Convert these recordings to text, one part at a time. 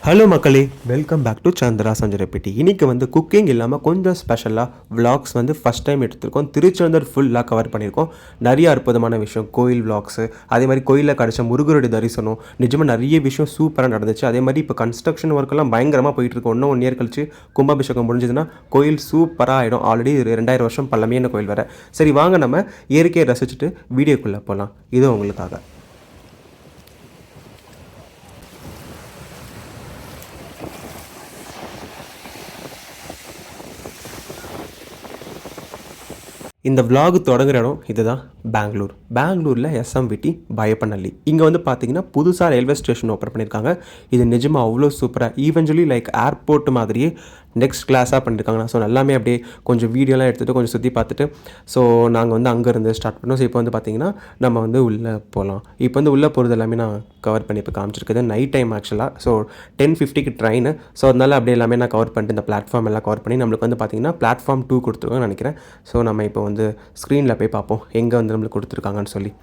Hello மக்களே, welcome back to Chandra சஞ்சரப்பேட்டி. இன்றைக்கி வந்து குக்கிங் இல்லாமல் கொஞ்சம் ஸ்பெஷலாக விளாக்ஸ் வந்து ஃபஸ்ட் டைம் எடுத்திருக்கோம். திருச்செந்தூர் ஃபுல்லாக கவர் பண்ணியிருக்கோம். நிறைய அற்புதமான விஷயம், கோயில் விளாக்ஸு, அதே மாதிரி கோயிலில் கிடச்ச முருகருடைய தரிசனம், நிஜமாக நிறைய விஷயம் சூப்பராக நடந்துச்சு. அதே மாதிரி இப்போ கன்ஸ்ட்ரக்ஷன் ஒர்க்கெல்லாம் பயங்கரமாக போயிட்டுருக்கு. இன்னும் 1 இயர் கழிச்சு கும்பாபிஷேகம் முடிஞ்சதுன்னா கோயில் சூப்பராக ஆகிடும். ஆல்ரெடி 2000 வருஷம் பழமையான கோயில் வேறு. சரி வாங்க நம்ம இயற்கையை ரசிச்சுட்டு வீடியோக்குள்ளே போகலாம். இது உங்களுக்காக. இந்த விலாக் தொடங்குற இடம் இதுதான், பெங்களூரில் எஸ்எம்விடி பயப்பநல்லி. இங்கே வந்து பார்த்தீங்கன்னா புதுசாக ரயில்வே ஸ்டேஷன் ஓப்பன் பண்ணியிருக்காங்க. இது நிஜமாக அவ்வளோ சூப்பராக, ஈவென்ச்சுவலி லைக் ஏர்போர்ட் மாதிரியே நெக்ஸ்ட் கிளாஸாக பண்ணியிருக்காங்க. ஸோ எல்லாமே அப்படியே கொஞ்சம் வீடியோலாம் எடுத்துகிட்டு கொஞ்சம் சுற்றி பார்த்துட்டு ஸோ நாங்கள் வந்து அங்கேருந்து ஸ்டார்ட் பண்ணோம். ஸோ இப்போ வந்து பார்த்திங்கன்னா நம்ம வந்து உள்ளே போகலாம். இப்போ வந்து உள்ளே போகிறது எல்லாமே நான் கவர் பண்ணி இப்போ காமிச்சிருக்குது. நைட் டைம் ஆக்சுவலாக. ஸோ 10:50க்கு ட்ரெயின். ஸோ அதனால் அப்படியே எல்லாமே நான் கவர் பண்ணிட்டு இந்த பிளாட்ஃபார்ம் எல்லாம் கவர் பண்ணி நம்மளுக்கு வந்து பார்த்திங்கன்னா பிளாட்ஃபார்ம் 2 கொடுத்துருக்கோன்னு நினைக்கிறேன். ஸோ நம்ம இப்போ வந்து ஸ்க்ரீனில் போய் பார்ப்போம் எங்கே வந்து நம்மளுக்கு கொடுத்துருக்காங்கன்னு சொல்லி.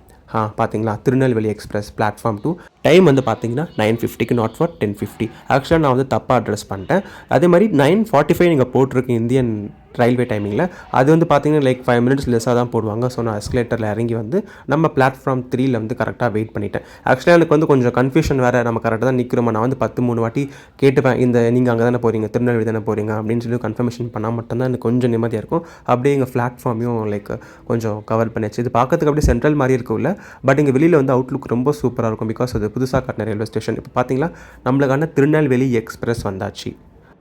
பார்த்தீங்களா, திருநெல்வேலி எக்ஸ்பிரஸ் பிளாட்ஃபார்ம் 2. டைம் வந்து பார்த்தீங்கன்னா 9:50க்கு, நாட் ஃபார் 10:50. ஆக்சுவலாக நான் வந்து தப்பாக அட்ரஸ் பண்ணிட்டேன். அதே மாதிரி 9:45 நீங்கள் போட்டிருக்கு இந்தியன் ரயில்வே டைமிங்கில். அது வந்து பார்த்தீங்கன்னா லைக் 5 மினிட்ஸ் லெஸ்ஸாக தான் போடுவாங்க. ஸோ நான் எஸ்கலேட்டரில் இறங்கி வந்து நம்ம பிளாட்ஃபார்ம் 3ல் வந்து கரெக்டாக வெயிட் பண்ணிட்டேன். ஆக்சுவலாக எனக்கு வந்து கொஞ்சம் கன்ஃபியூஷன் வேறு, நம்ம கரெக்டாக தான் நிற்கிறோமா. நான் வந்து 10-3 வாட்டி கேட்டுப்பேன், இந்த நீங்கள் அங்கே தானே போகிறீங்க, திருநெல்வேலி தானே போகிறீங்க அப்படின்னு சொல்லி கன்ஃபர்மேஷன் பண்ணால் மட்டும்தான் எனக்கு கொஞ்சம் நிம்மதியாக இருக்கும். அப்படியே எங்கள் பிளாட்ஃபார்மையும் லைக் கொஞ்சம் கவர் பண்ணியாச்சு. இது பார்க்கறதுக்கு அப்படியே சென்ட்ரல் மாதிரி இருக்குல்ல, பட் இங்கே வெளியில் வந்து அவுட்லுக் ரொம்ப சூப்பராக இருக்கும். பிகாஸ் அது புதுசாக கட்டின ரயில்வே ஸ்டேஷன். இப்போ பார்த்தீங்களா நம்மளுக்கான திருநெல்வேலி எக்ஸ்பிரஸ் வந்தாச்சு.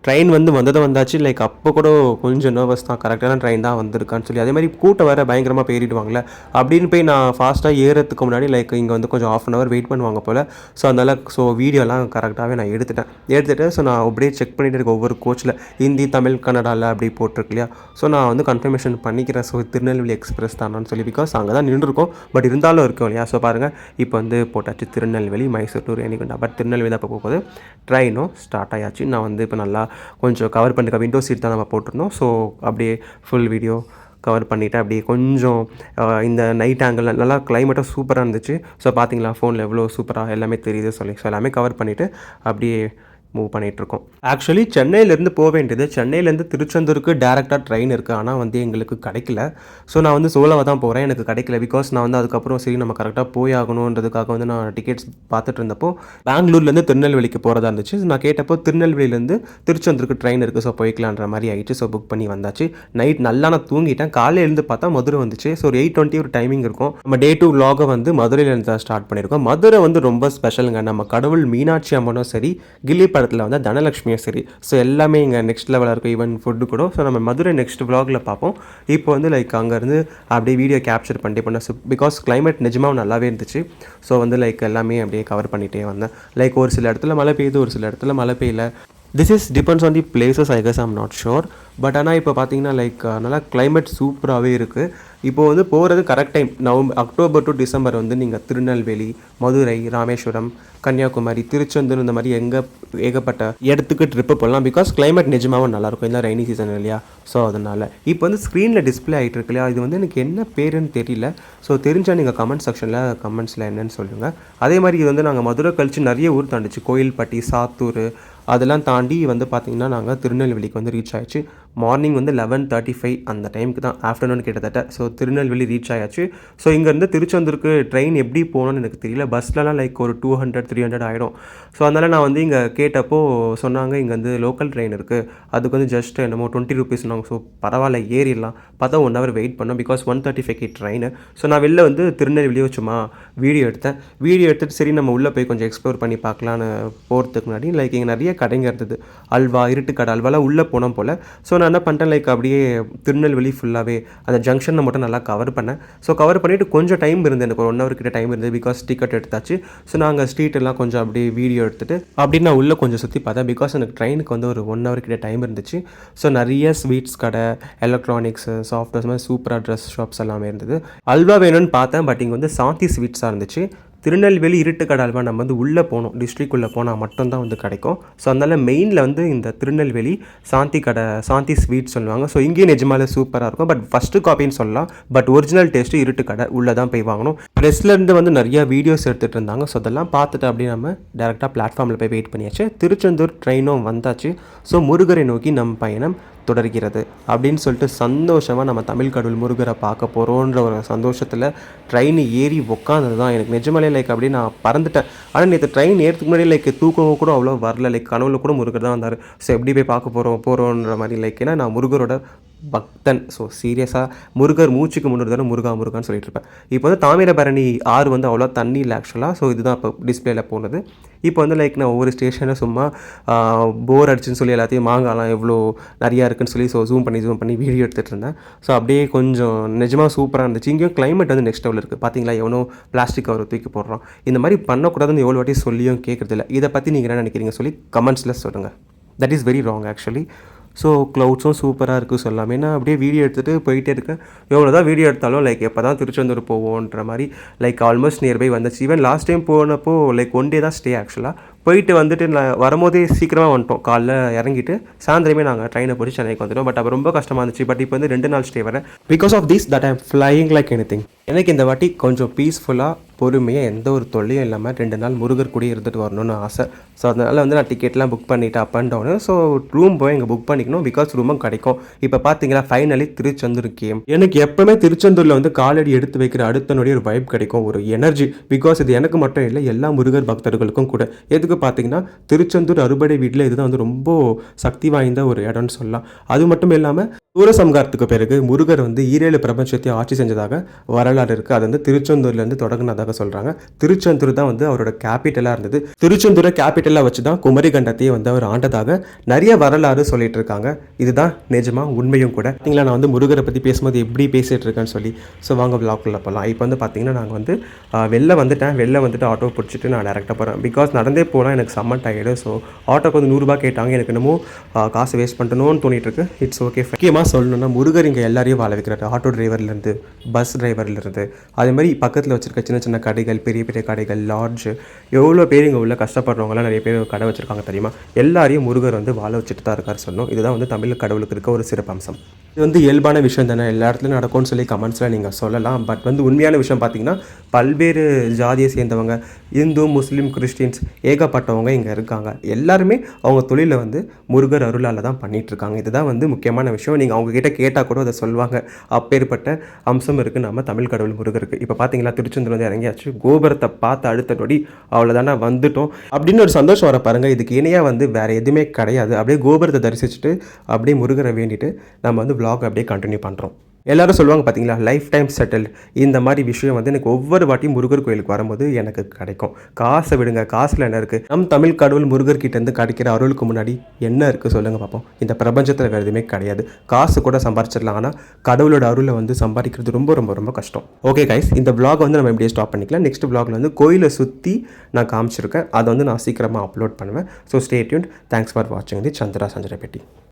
ட்ரெயின் வந்து வந்தாச்சு. லைக் அப்போ கூட கொஞ்சம் நர்வஸ் தான், கரெக்டான ட்ரெயின் தான் வந்திருக்கான்னு சொல்லி. அதே மாதிரி கூட்டம் வேறு பயங்கரமாக பேரிடுவாங்களே அப்படின்னு போய் நான் ஃபாஸ்ட்டாக ஏறதுக்கு முன்னாடி லைக் இங்கே வந்து கொஞ்சம் 1/2 hour வெயிட் பண்ணுவாங்க போல். ஸோ அதனால் வீடியோலாம் கரெக்டாகவே நான் எடுத்துகிட்டு ஸோ நான் அப்படியே செக் பண்ணிகிட்டு இருக்கேன் ஒவ்வொரு கோச்சில் ஹிந்தி, தமிழ், கன்னடாவில் அப்படி போட்டிருக்கு இல்லையா. ஸோ நான் வந்து கன்ஃபர்மேஷன் பண்ணிக்கிறேன். ஸோ திருநெல்வேலி எக்ஸ்பிரஸ் தானான்னு சொல்லி, பிகாஸ் அங்கே தான் நின்றுருக்கோம். பட் இருந்தாலும் இருக்கும் இல்லையா. ஸோ பாருங்கள், இப்போ வந்து போட்டாச்சு திருநெல்வேலி, மைசூர் டு ரேணிகுண்டா. பட் திருநெல்வேலி தான் இப்போ போகுது. ட்ரெயினும் ஸ்டார்ட் ஆயாச்சு. நான் வந்து இப்போ நல்லா கொஞ்சம் கவர் பண்ணிக்க, விண்டோ சீட் தான் நம்ம போட்டிருந்தோம். ஸோ அப்படியே ஃபுல் வீடியோ கவர் பண்ணிவிட்டு அப்படியே கொஞ்சம் இந்த நைட் ஆங்கிள் நல்லா கிளைமேட்டாக சூப்பராக இருந்துச்சு. ஸோ பார்த்தீங்களா ஃபோனில் எவ்வளோ சூப்பராக எல்லாமே தெரியுது சொல்லி. ஸோ எல்லாமே கவர் பண்ணிவிட்டு அப்படியே மூவ் பண்ணிகிட்ருக்கோம். ஆக்சுவலி சென்னையிலேருந்து போக வேண்டியது, சென்னையிலேருந்து திருச்செந்தூருக்கு டேரெக்டாக ட்ரெயின் இருக்குது. ஆனால் வந்து எங்களுக்கு கிடைக்கல. ஸோ நான் வந்து சோலோவாக தான் போகிறேன், எனக்கு கிடைக்கல. பிகாஸ் நான் வந்து அதுக்கப்புறம் சரி நம்ம கரெக்டாக போய் ஆகணுன்றதுக்காக வந்து நான் டிக்கெட்ஸ் பார்த்துட்டு இருந்தப்போ பெங்களூர்லேருந்து திருநெல்வேலிக்கு போகிறதா இருந்துச்சு. நான் கேட்டப்போ திருநெல்வேலியிலேருந்து திருச்செந்தூருக்கு ட்ரெயின் இருக்குது, ஸோ போய்க்கலான்ற மாதிரி ஆகிடுச்சு. ஸோ புக் பண்ணி வந்தாச்சு. நைட் நல்லா நான் தூங்கிட்டேன். காலையில் எழுந்து பார்த்தா மதுரை வந்துச்சு. ஸோ ஒரு 8:20 ஒரு டைமிங் இருக்கும். நம்ம டே 2 vlog வந்து மதுரையிலேருந்து தான் ஸ்டார்ட் பண்ணியிருக்கோம். மதுரை வந்து ரொம்ப ஸ்பெஷலுங்க. நம்ம கடவுள் மீனாட்சி அம்மனும் சரி, கில்லி படத்தில் வந்து தனலட்சுமியும் சரி. ஸோ எல்லாமே இங்கே நெக்ஸ்ட் லெவலாக இருக்கும். ஈவன் ஃபுட்டு கூட. ஸோ நம்ம மதுரை நெக்ஸ்ட் vlogல பார்ப்போம். இப்போ வந்து லைக் அங்கேருந்து அப்படியே வீடியோ கேப்சர் பண்ணிட்டு பண்ணேன். ஸோ பிகாஸ் கிளைமேட் நிஜமாக நல்லாவே இருந்துச்சு. ஸோ வந்து லைக் எல்லாமே அப்படியே கவர் பண்ணிகிட்டே வந்தேன். லைக் ஒரு சில இடத்துல மழை பெய்யுது, ஒரு சில இடத்துல மழை பெய்யல. This is depends on the places, I guess I'm not sure. But ஆனால் இப்போ பார்த்தீங்கன்னா லைக் நல்லா கிளைமேட் சூப்பராகவே இருக்குது. இப்போது வந்து போகிறது correct time. October to December வந்து நீங்கள் திருநெல்வேலி, மதுரை, ராமேஸ்வரம், கன்னியாகுமரி, திருச்செந்தூர் இந்த மாதிரி ஏகப்பட்ட இடத்துக்கு ட்ரிப்பு போடலாம். பிகாஸ் கிளைமேட் நிஜமாகவும் நல்லாயிருக்கும். இல்லை ரெய்னி சீசன் இல்லையா. ஸோ அதனால் இப்போ வந்து ஸ்க்ரீனில் டிஸ்பிளே ஆகிட்டு இருக்கு இல்லையா. இது வந்து எனக்கு என்ன பேருன்னு தெரியல. ஸோ தெரிஞ்சால் நீங்கள் கமெண்ட்ஸில் என்னன்னு சொல்லுங்கள். அதே மாதிரி இது வந்து நாங்கள் மதுரை கழிச்சு நிறைய ஊர் தாண்டிச்சு. கோயில்பட்டி, சாத்தூர் அதெல்லாம் தாண்டி வந்து பார்த்திங்கன்னா நாங்கள் திருநெல்வேலிக்கு வந்து ரீச் ஆகிடுச்சு. மார்னிங் வந்து 11:35 அந்த டைமுக்கு தான், ஆஃப்டர்நூன் கிட்டத்தட்ட. ஸோ திருநெல்வேலி ரீச் ஆயாச்சு. ஸோ இங்கேருந்து திருச்செந்தூருக்கு ட்ரெயின் எப்படி போகணுன்னு எனக்கு தெரியல. பஸ்லலாம் லைக் ஒரு 200-300 ஆகிடும். ஸோ அதனால் நான் வந்து இங்கே கேட்டப்போ சொன்னாங்க இங்கே வந்து லோக்கல் ட்ரெயின் இருக்குது, அதுக்கு வந்து ஜஸ்ட் என்னமோ 20 rupees சொன்னாங்க. ஸோ பரவாயில்ல ஏறிடலாம். பார்த்தா 1 hour வெயிட் பண்ணோம். Because 1:35 train. ஸோ நான் வெளில வந்து திருநெல்வேலியோ சும்மா வீடியோ எடுத்துகிட்டு சரி நம்ம உள்ளே போய் கொஞ்சம் எக்ஸ்ப்ளோர் பண்ணி பார்க்கலான்னு போகிறதுக்கு முன்னாடி லைக் இங்கே நிறைய கடைங்க இருந்தது. அல்வா, இருட்டுக்கடை அல்வாலாம் உள்ளே போனோம் போல். ஸோ நான் என்ன பண்ணிட்டேன், லைக் அப்படியே திருநெல்வேலி ஃபுல்லாகவே அந்த ஜங்ஷனை மட்டும் நல்லா கவர் பண்ணேன். ஸோ கவர் பண்ணிவிட்டு கொஞ்சம் டைம் இருந்தது, எனக்கு ஒரு 1 hour கிட்ட டைம் இருந்தது. பிகாஸ் டிக்கெட் எடுத்தாச்சு. ஸோ நாங்கள் ஸ்ட்ரீட் எல்லாம் கொஞ்சம் அப்படியே வீடியோ எடுத்துகிட்டு அப்படின்னு நான் உள்ளே கொஞ்சம் சுற்றி பார்த்தேன். பிகாஸ் எனக்கு ட்ரெயினுக்கு வந்து ஒரு 1 hour கிட்ட டைம் இருந்துச்சு. ஸோ நிறைய ஸ்வீட்ஸ் கடை, எலக்ட்ரானிக்ஸு, சாஃப்ட்வேர்ஸ் மாதிரி சூப்பராக ட்ரெஸ் ஷாப்ஸ் எல்லாமே இருந்தது. அல்வா வேணும்னு பார்த்தேன், பட் இங்கே வந்து சாந்தி ஸ்வீட்ஸாக இருந்துச்சு. திருநெல்வேலி இருட்டுக்கடை அல்வா நம்ம வந்து உள்ளே போகணும், டிஸ்ட்ரிக்ட் போனால் மட்டும்தான் வந்து கிடைக்கும். ஸோ அதனால் மெயினில் வந்து இந்த திருநெல்வேலி சாந்தி ஸ்வீட் சொல்லுவாங்க. ஸோ இங்கேயும் நிஜமாலே சூப்பராக இருக்கும். பட் ஃபஸ்ட்டு காப்பின்னு சொல்லலாம். பட் ஒரிஜினல் டேஸ்ட்டு இருட்டுக்கடை உள்ளே தான் போய் வாங்கணும். ப்ரெஸ்லேருந்து வந்து நிறையா வீடியோஸ் எடுத்துகிட்டு இருந்தாங்க. ஸோ அதெல்லாம் பார்த்துட்டு அப்படியே நம்ம டேரெக்டாக பிளாட்ஃபார்மில் போய் வெயிட் பண்ணியாச்சு. திருச்செந்தூர் ட்ரெயினும் வந்தாச்சு. ஸோ முருகரை நோக்கி நம் பயணம் தொடர்கிறது அப்படின்னு சொல்லிட்டு சந்தோஷமாக நம்ம தமிழ் கடவுள் முருகரை பார்க்க போகிறோன்ற ஒரு சந்தோஷத்தில் ட்ரெயின் ஏறி உட்காந்தது தான் எனக்கு நிஜமாலே லைக் அப்படியே நான் பறந்துட்டேன். ஆனால் நேற்று ட்ரெயின் ஏறதுக்கு முன்னாடி லைக் தூக்கம் கூட அவ்வளோ வரல. லைக் கனவுல கூட முருகர் தான் வந்தார். ஸோ எப்படி போய் பார்க்க போகிறோன்ற மாதிரி லைக் ஏன்னா நான் முருகரோட பக்தன். ஸோ சீரியஸாக முருகர் மூச்சுக்கு முன்னூறு தடவை முருகான்னு சொல்லிட்டு இருப்பேன். இப்போ வந்து தாமிரபரணி ஆறு வந்து அவ்வளோ தண்ணி இல்லை ஆக்சுவலாக. ஸோ இதுதான் இப்போ டிஸ்பிளேல போனது. இப்போ வந்து லைக் நான் ஒவ்வொரு ஸ்டேஷனை சும்மா போர் அடிச்சுன்னு சொல்லி எல்லாத்தையும் மாங்காலாம் எவ்வளோ நிறையா இருக்குன்னு சொல்லி ஜூம் பண்ணி வீடியோ எடுத்துகிட்டு இருந்தேன். ஸோ அப்படியே கொஞ்சம் நிஜமாக சூப்பராக இருந்துச்சு. இங்கேயும் கிளைமேட் வந்து நெக்ஸ்ட் லெவல் இருக்குது. பார்த்தீங்களா எவனோ பிளாஸ்டிக் கவர் தூக்கி போடுறோம். இந்த மாதிரி பண்ணக்கூடாதுன்னு எவ்வளோ வாட்டி சொல்லியும் கேட்குறதில்ல. இதை பற்றி நீங்கள் என்ன நினைக்கிறீங்க சொல்லி கமெண்ட்ஸில் சொல்லுங்கள். That is very wrong actually. So க்ளவுட்ஸும் சூப்பராக இருக்குது சொல்லலாம். ஏன்னா அப்படியே வீடியோ எடுத்துகிட்டு போயிட்டே இருக்கேன். எவ்வளோ தான் வீடியோ எடுத்தாலும் லைக் எப்போ தான் திருச்செந்தூர் போவோன்ற மாதிரி லைக் ஆல்மோஸ்ட் நியர்பை வந்துச்சு. ஈவன் லாஸ்ட் டைம் போனப்போ லைக் 1 டே தான் ஸ்டே ஆக்சுவலாக. போயிட்டு வந்துட்டு நான் வரும்போதே சீக்கிரமாக வந்துட்டோம். காலைல இறங்கிட்டு சாயந்தரமே நாங்கள் ட்ரெயினை பிடிச்சி சென்னைக்கு வந்துட்டோம். பட் அப்போ ரொம்ப கஷ்டமாக இருந்துச்சு. பட் இப்போ வந்து 2 நாள் ஸ்டே வரேன். Because of this that I am flying like anything. எனக்கு இந்த வாட்டி கொஞ்சம் பீஸ்ஃபுல்லாக பொறுமையாக எந்த ஒரு தொல்லையும் இல்லாமல் 2 நாள் முருகர் கூட இருந்துட்டு வரணும்னு ஆசை. ஸோ அதனால் வந்து நான் டிக்கெட்லாம் புக் பண்ணிவிட்டு up and down. So room போய் இங்கே புக் பண்ணிக்கணும். பிகாஸ் ரூமும் கிடைக்கும். இப்போ பார்த்தீங்களா ஃபைனலி திருச்செந்தூர் கேம். எனக்கு எப்போவுமே திருச்செந்தூரில் வந்து காலடி எடுத்து வைக்கிற அடுத்த நொடி ஒரு வைப் கிடைக்கும், ஒரு எனர்ஜி. பிகாஸ் இது எனக்கு மட்டும் இல்லை, எல்லா முருகர் பக்தர்களுக்கும் கூட. எதுக்கு பார்த்தீங்கன்னா திருச்செந்தூர் அறுபடை வீட்டில் இதுதான் வந்து ரொம்ப சக்தி வாய்ந்த ஒரு இடம்னு சொல்லலாம். அது மட்டும் இல்லாமல் சூரசம்ஹாரத்துக்கு பிறகு முருகர் வந்து 7 பிரபஞ்சத்தை ஆட்சி செஞ்சதாக வரலாறு இருக்குது. அது வந்து திருச்செந்தூர்லேருந்து தொடங்கினதாக சொல்கிறாங்க. திருச்செந்தூர் தான் வந்து அவரோட கேபிட்டலாக இருந்தது. திருச்செந்தூரை கேபிட்டலாக வச்சு தான் குமரிகண்டத்தையே வந்து அவர் ஆண்டதாக நிறைய வரலாறு சொல்லிட்டு இருக்காங்க. இதுதான் நிஜமாக உண்மையும் கூட. பார்த்தீங்களா நான் வந்து முருகரை பற்றி பேசும்போது எப்படி பேசிகிட்டு இருக்கேன்னு சொல்லி. ஸோ வாங்க விளாக்குள்ளே போகலாம். இப்போ வந்து பார்த்தீங்கன்னா நாங்கள் வந்து வெளில வந்துட்டு ஆட்டோ பிடிச்சிட்டு நான் டேரெக்டாக போகிறேன். பிகாஸ் நடந்தே போனால் எனக்கு செம்ம டயர்டு. ஸோ ஆட்டோக்கு வந்து 100 ரூபா கேட்டாங்க. எனக்கு என்னமோ காசு வேஸ்ட் பண்ணணும்னு தோணிட்டு இருக்கு. It's okay. முக்கியமாக சொல்லணும்னா முருகர் இங்கே எல்லாரையும் வாழ வைக்கிறாரு. ஆட்டோ டிரைவர்லேருந்து பஸ் டிரைவர்லேருந்து அதே மாதிரி பக்கத்தில் வச்சுருக்க சின்ன சின்ன கடைகள், பெரிய பெரிய கடைகள், லாட்ஜ், எவ்வளோ பேர் இங்கே உள்ள கஷ்டப்படுறவங்களாம் நிறைய பேர் கடை வச்சுருக்காங்க தெரியுமா. எல்லாரையும் முருகர் வந்து வாழ வச்சுட்டு தான் இருக்கார் சொல்லணும். இதுதான் வந்து தமிழ் கடவுளுக்கு இருக்க ஒரு சிறப்பம்சம். இது வந்து இயல்பான விஷயம் தானே, எல்லா இடத்துலையும் நடக்கும்னு சொல்லி கமெண்ட்ஸில் நீங்கள் சொல்லலாம். பட் வந்து உண்மையான விஷயம் பார்த்தீங்கன்னா பல்வேறு ஜாதியை சேர்ந்தவங்க, இந்து, முஸ்லீம், கிறிஸ்டின்ஸ் ஏகப்பட்டவங்க இங்கே இருக்காங்க. எல்லாருமே அவங்க தொழிலை வந்து முருகர் அருளால் தான் பண்ணிகிட்ருக்காங்க. இதுதான் வந்து முக்கியமான விஷயம். நீங்கள் அவங்கக்கிட்ட கேட்டால் கூட அதை சொல்லுவாங்க. அப்பேற்பட்ட அம்சம் இருக்குது நம்ம தமிழ் கடவுள் முருகருக்கு. இப்போ பார்த்தீங்களா திருச்செந்தூர் வந்து இறங்கியாச்சு. கோபுரத்தை பார்த்து அடுத்த நொடி அவ்வளோதானே வந்துட்டோம் அப்படின்னு ஒரு சந்தோஷம் வர பாருங்கள். இதுக்கு இணையாக வந்து வேறு எதுவுமே கிடையாது. அப்படியே கோபுரத்தை தரிசிச்சுட்டு அப்படியே முருகரை வேண்டிட்டு நம்ம வந்து vlog அப்படியே கண்டினியூ பண்ணுறோம். எல்லாரும் சொல்லுவாங்க பார்த்தீங்களா லைஃப் டைம் செட்டில். இந்த மாதிரி விஷயம் வந்து எனக்கு ஒவ்வொரு வாட்டியும் முருகர் கோயிலுக்கு வரும்போது எனக்கு கிடைக்கும். காசை விடுங்க, காசில் என்ன இருக்குது? நம் தமிழ் கடவுள் முருகர் கிட்டேருந்து கிடைக்கிற அருளுக்கு முன்னாடி என்ன இருக்குது சொல்லுங்கள் பார்ப்போம். இந்த பிரபஞ்சத்தில் வேறு எதுவுமே கிடையாது. காசு கூட சம்பாரிச்சிடலாம், ஆனால் கடவுளோட அருளை வந்து சம்பாதிக்கிறது ரொம்ப ரொம்ப ரொம்ப கஷ்டம். ஓகே கைஸ், இந்த vlog வந்து நம்ம எப்படியே ஸ்டாப் பண்ணிக்கலாம். நெக்ஸ்ட் vlogல வந்து கோயிலை சுற்றி நான் காமிச்சிருக்கேன். அதை வந்து நான் சீக்கிரமாக அப்லோட் பண்ணுவேன். So stay tuned. Thanks for வாட்சிங் தி சந்திரா சஞ்சரப்பேட்டி.